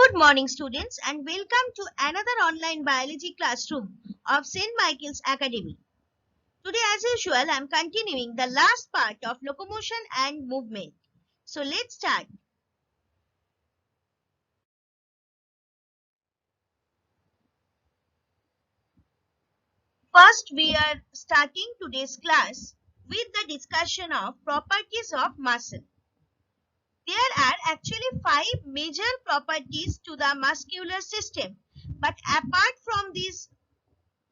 Good morning, students, and welcome to another online biology classroom of St. Michael's Academy. Today, as usual, I am continuing the last part of locomotion and movement. So, let's start. First, we are starting today's class with the discussion of properties of muscle. There are actually 5 major properties to the muscular system, but apart from these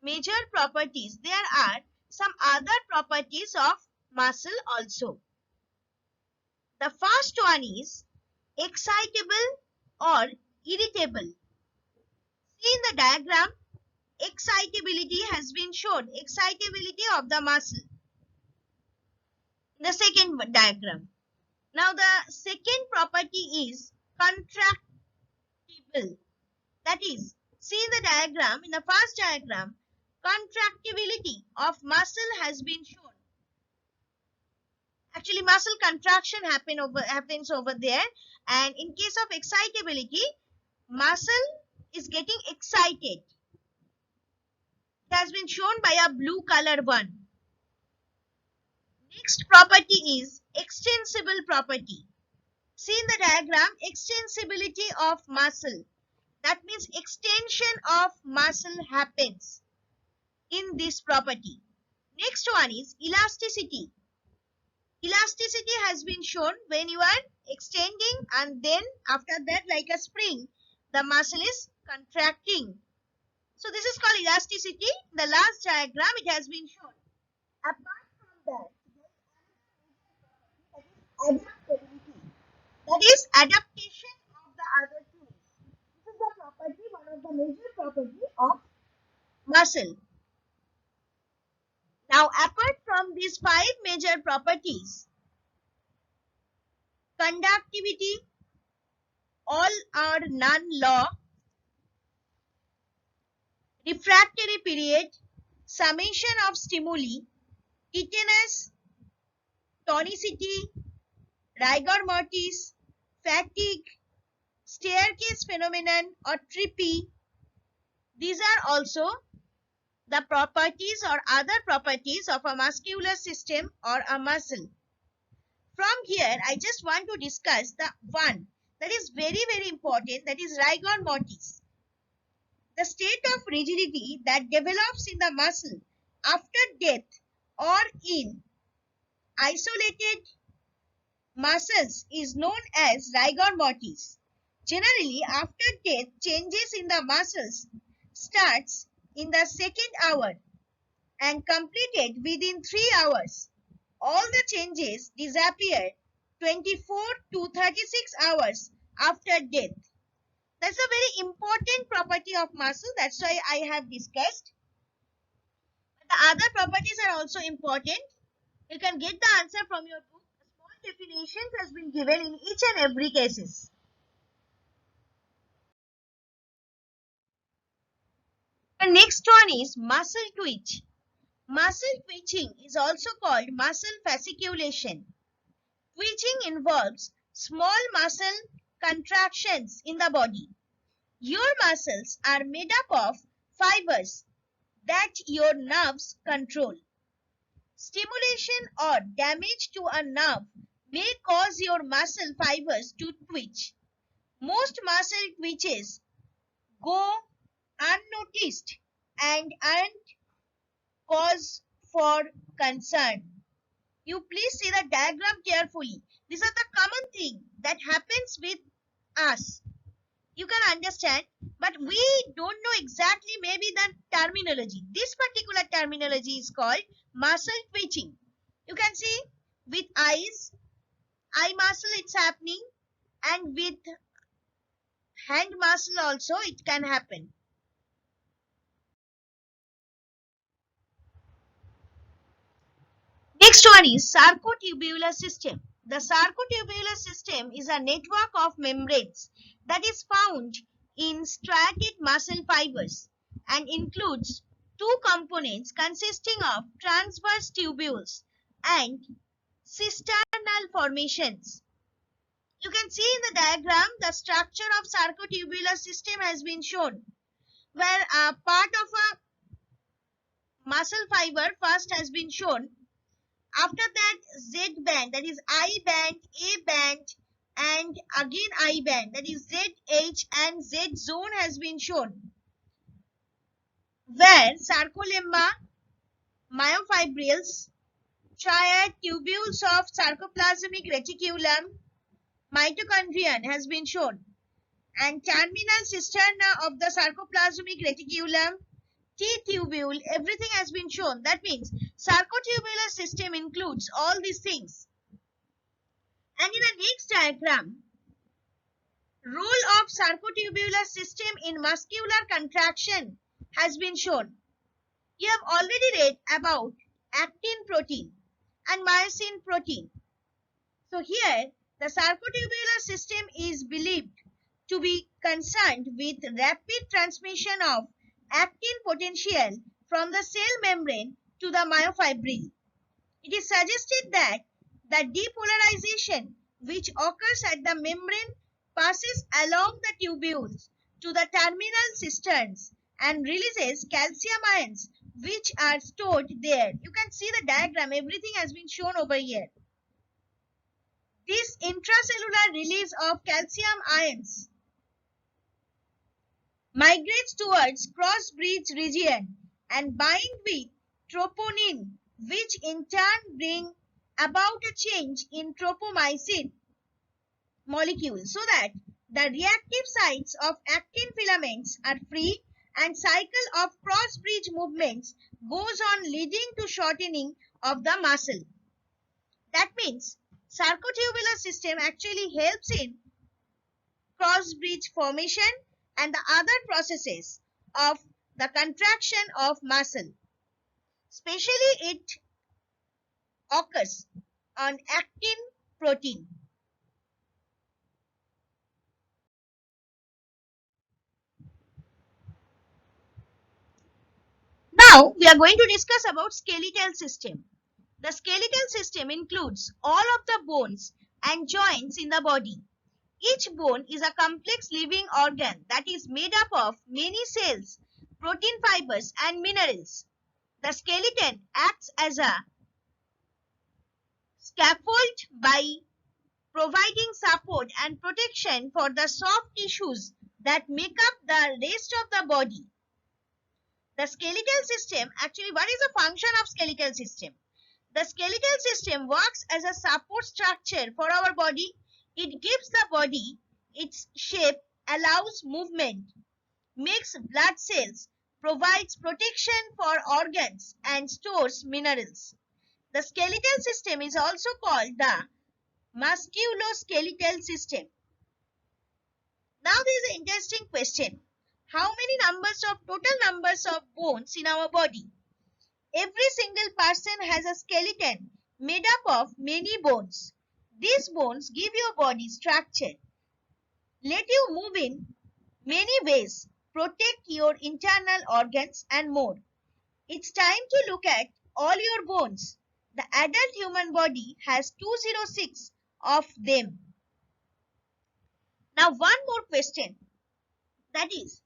major properties, there are some other properties of muscle also. The first one is excitable or irritable. See in the diagram, excitability has been shown, excitability of the muscle. The second diagram. Now the second property is contractible. That is, see in the diagram, in the first diagram, contractibility of muscle has been shown. Actually, muscle contraction happens over there, and in case of excitability, muscle is getting excited. It has been shown by a blue color one. Next property is extensible property. See in the diagram, extensibility of muscle. That means extension of muscle happens in this property. Next one is elasticity. Elasticity has been shown when you are extending, and then after that, like a spring, the muscle is contracting. So this is called elasticity. In the last diagram, it has been shown. Apart from that, adaptability. That is adaptation of the other tools. This is the property, one of the major properties of muscle. Now, apart from these 5 major properties, conductivity, all or none law, refractory period, summation of stimuli, tetanus, tonicity, rigor mortis, fatigue, staircase phenomenon or trippy. These are also the properties or other properties of a muscular system or a muscle. From here, I just want to discuss the one that is very, very important, that is rigor mortis. The state of rigidity that develops in the muscle after death or in isolated muscles is known as rigor mortis. Generally, after death, changes in the muscles starts in the second hour and completed within 3 hours. All the changes disappear 24 to 36 hours after death. That's a very important property of muscle. That's why I have discussed. The other properties are also important. You can get the answer from your book. A small definition has been given in each and every cases. The next one is muscle twitch. Muscle twitching is also called muscle fasciculation. Twitching involves small muscle contractions in the body. Your muscles are made up of fibers that your nerves control. Stimulation or damage to a nerve may cause your muscle fibers to twitch. Most muscle twitches go unnoticed and aren't cause for concern. You please see the diagram carefully. These are the common thing that happens with us. You can understand, but we don't know exactly maybe the terminology. This particular terminology is called muscle twitching. You can see with eyes, eye muscle it's happening, and with hand muscle also it can happen. Next one is sarcotubular system. The sarcotubular system is a network of membranes that is found in striated muscle fibers and includes 2 components consisting of transverse tubules and cisternal formations. You can see in the diagram the structure of sarcotubular system has been shown, where a part of a muscle fiber first has been shown. After that, Z band, that is I band, A band, and again I band, that is ZH and Z zone has been shown, where sarcolemma, myofibrils, triad tubules of sarcoplasmic reticulum, mitochondrion has been shown, and terminal cisterna of the sarcoplasmic reticulum, T-tubule, everything has been shown. That means sarcotubular system includes all these things. And in the next diagram, role of sarcotubular system in muscular contraction has been shown. You have already read about actin protein and myosin protein. So here, the sarcotubular system is believed to be concerned with rapid transmission of actin potential from the cell membrane to the myofibril. It is suggested that the depolarization which occurs at the membrane passes along the tubules to the terminal cisterns and releases calcium ions which are stored there. You can see the diagram, everything has been shown over here. This intracellular release of calcium ions migrates towards cross-bridge region and bind with troponin, which in turn bring about a change in tropomyosin molecule, so that the reactive sites of actin filaments are free and cycle of cross-bridge movements goes on, leading to shortening of the muscle. That means sarcotubular system actually helps in cross-bridge formation and the other processes of the contraction of muscle. Especially it occurs on actin protein. Now we are going to discuss about skeletal system. The skeletal system includes all of the bones and joints in the body. Each bone is a complex living organ that is made up of many cells, protein fibers and minerals. The skeleton acts as a scaffold by providing support and protection for the soft tissues that make up the rest of the body. The skeletal system, actually what is the function of skeletal system? The skeletal system works as a support structure for our body. It gives the body its shape, allows movement, makes blood cells, provides protection for organs and stores minerals. The skeletal system is also called the musculoskeletal system. Now there is an interesting question. How many total numbers of bones in our body? Every single person has a skeleton made up of many bones. These bones give your body structure, let you move in many ways, protect your internal organs and more. It's time to look at all your bones. The adult human body has 206 of them. Now one more question, that is,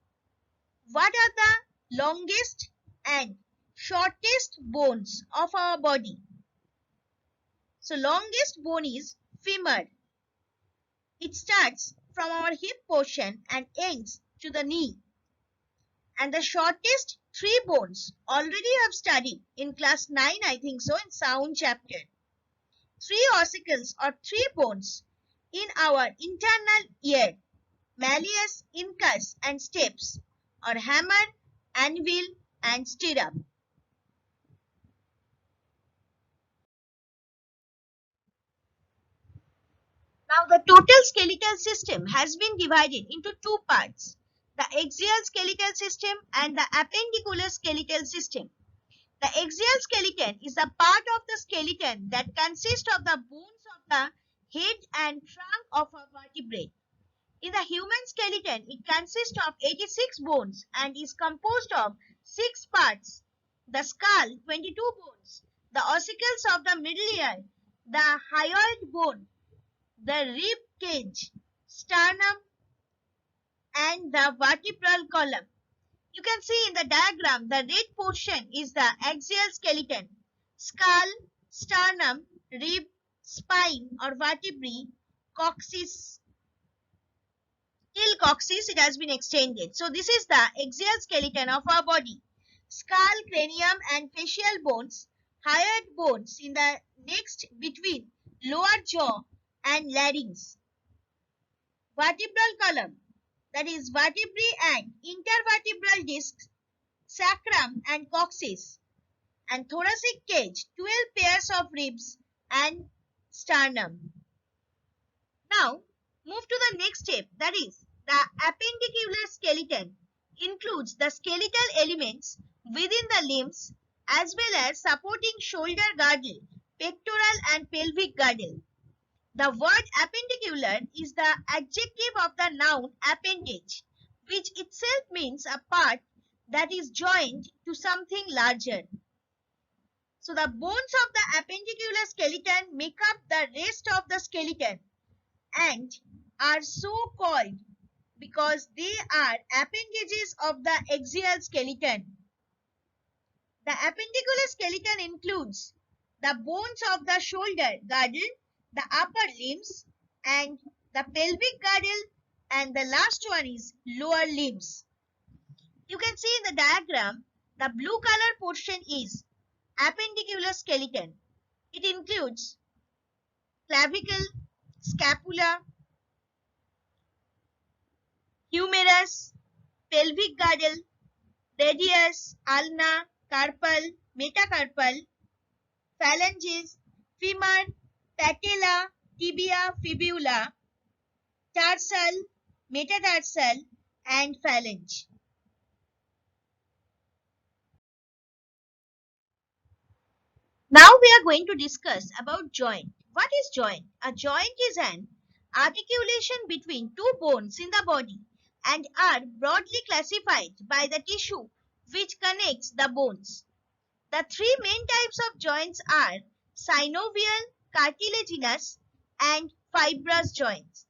what are the longest and shortest bones of our body? So longest bone is femur. It starts from our hip portion and ends to the knee. And the shortest three bones already have studied in class 9, I think so, in sound chapter. Three ossicles or three bones in our internal ear, malleus, incus and steps, or hammer, anvil and stirrup. Now the total skeletal system has been divided into two parts, the axial skeletal system and the appendicular skeletal system. The axial skeleton is the part of the skeleton that consists of the bones of the head and trunk of a vertebrate. In the human skeleton, it consists of 86 bones and is composed of 6 parts. The skull, 22 bones, the ossicles of the middle ear, the hyoid bone, the rib cage, sternum, and the vertebral column. You can see in the diagram the red portion is the axial skeleton, skull, sternum, rib, spine or vertebrae, coccyx, till coccyx it has been extended. So this is the axial skeleton of our body. Skull, cranium and facial bones, hyoid bones in the next between lower jaw and larynx. Vertebral column, that is vertebrae and intervertebral discs, sacrum and coccyx, and thoracic cage, 12 pairs of ribs and sternum. Now move to the next step, that is the appendicular skeleton includes the skeletal elements within the limbs as well as supporting shoulder girdle, pectoral and pelvic girdle. The word appendicular is the adjective of the noun appendage, which itself means a part that is joined to something larger. So the bones of the appendicular skeleton make up the rest of the skeleton and are so called because they are appendages of the axial skeleton. The appendicular skeleton includes the bones of the shoulder girdle, the upper limbs and the pelvic girdle, and the last one is lower limbs. You can see in the diagram the blue color portion is appendicular skeleton. It includes clavicle, scapula, humerus, pelvic girdle, radius, ulna, carpal, metacarpal, phalanges, femur, patella, tibia, fibula, tarsal, metatarsal and phalange. Now we are going to discuss about joint. What is joint? A joint is an articulation between two bones in the body and are broadly classified by the tissue which connects the bones. The three main types of joints are synovial, cartilaginous and fibrous joints.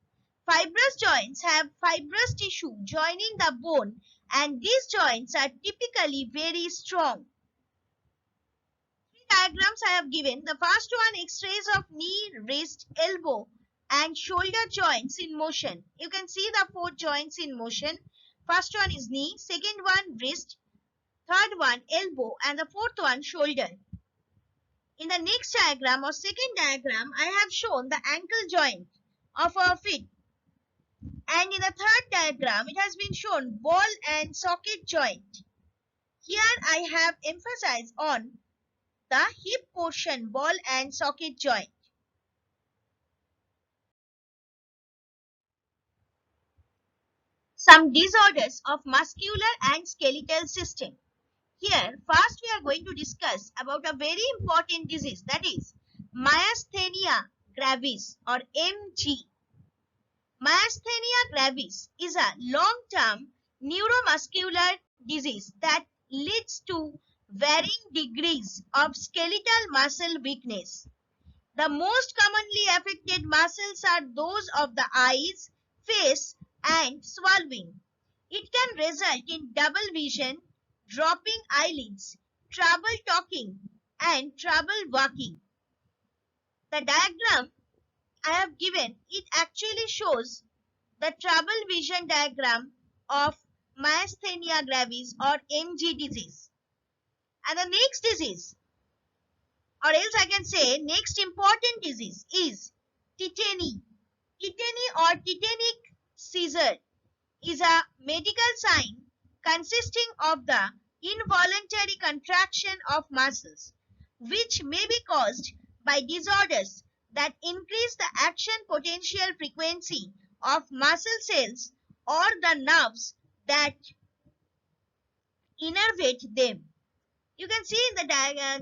Fibrous joints have fibrous tissue joining the bone and these joints are typically very strong. Diagrams I have given. The first one X-rays of knee, wrist, elbow and shoulder joints in motion. You can see the four joints in motion. First one is knee, second one wrist, third one elbow and the fourth one shoulder. In the next diagram or second diagram I have shown the ankle joint of our feet. And in the third diagram it has been shown ball and socket joint. Here I have emphasized on the hip portion, ball and socket joint. Some disorders of muscular and skeletal system. Here, first we are going to discuss about a very important disease, that is myasthenia gravis or MG. Myasthenia gravis is a long-term neuromuscular disease that leads to varying degrees of skeletal muscle weakness. The most commonly affected muscles are those of the eyes, face and swallowing. It can result in double vision, dropping eyelids, trouble talking and trouble walking. The diagram I have given, it actually shows the trouble vision diagram of myasthenia gravis or MG disease. And the next disease, or else I can say next important disease is tetany. Tetany or tetanic seizure is a medical sign consisting of the involuntary contraction of muscles, which may be caused by disorders that increase the action potential frequency of muscle cells or the nerves that innervate them. You can see in the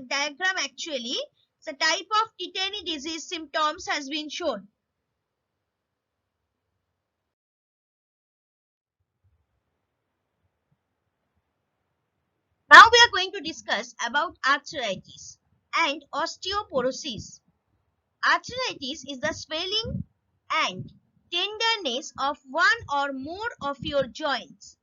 diagram actually the type of tetany disease symptoms has been shown. Now we are going to discuss about arthritis and osteoporosis. Arthritis is the swelling and tenderness of one or more of your joints.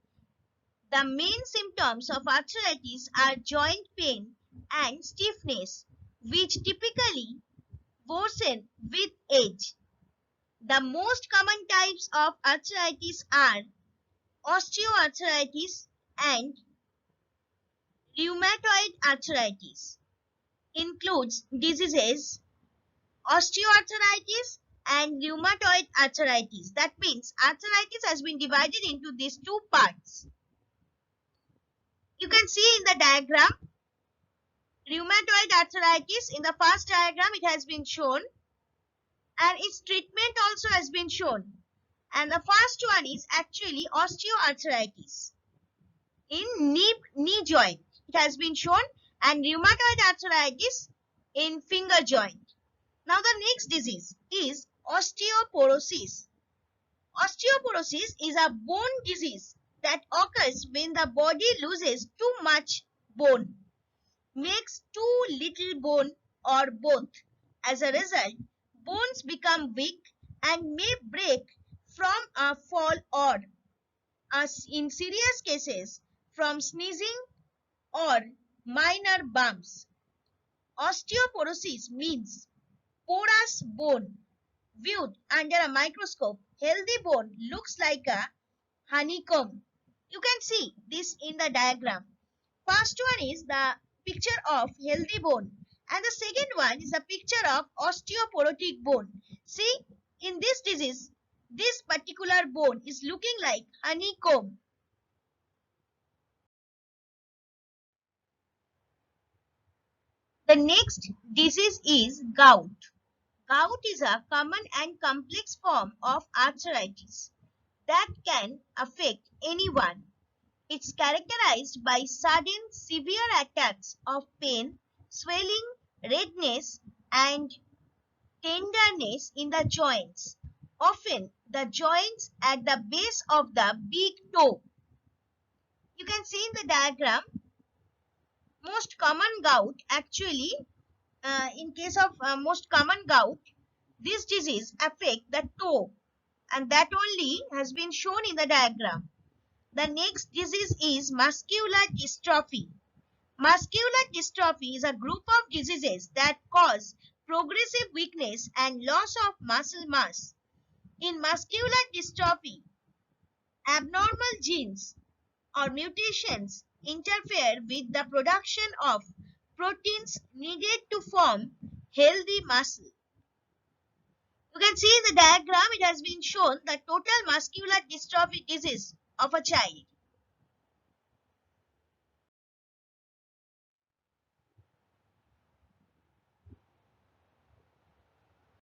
The main symptoms of arthritis are joint pain and stiffness, which typically worsen with age. The most common types of arthritis are osteoarthritis and rheumatoid arthritis. Includes diseases osteoarthritis and rheumatoid arthritis. That means arthritis has been divided into these two parts. You can see in the diagram rheumatoid arthritis. In the first diagram it has been shown and its treatment also has been shown. And the first one is actually osteoarthritis in knee joint. It has been shown, and rheumatoid arthritis in finger joint. Now the next disease is osteoporosis. Osteoporosis is a bone disease that occurs when the body loses too much bone, makes too little bone, or both. As a result, bones become weak and may break from a fall or, as in serious cases, from sneezing or minor bumps. Osteoporosis means porous bone. Viewed under a microscope, healthy bone looks like a honeycomb. You can see this in the diagram. First one is the picture of healthy bone and the second one is a picture of osteoporotic bone. See, in this disease, this particular bone is looking like honeycomb. The next disease is gout. Gout is a common and complex form of arthritis that can affect anyone. It's characterized by sudden severe attacks of pain, swelling, redness, and tenderness in the joints, often the joints at the base of the big toe. You can see in the diagram, most common gout actually, in case of most common gout, this disease affects the toe, and that only has been shown in the diagram. The next disease is muscular dystrophy. Muscular dystrophy is a group of diseases that cause progressive weakness and loss of muscle mass. In muscular dystrophy, abnormal genes or mutations interfere with the production of proteins needed to form healthy muscle. You can see in the diagram it has been shown the total muscular dystrophy disease of a child.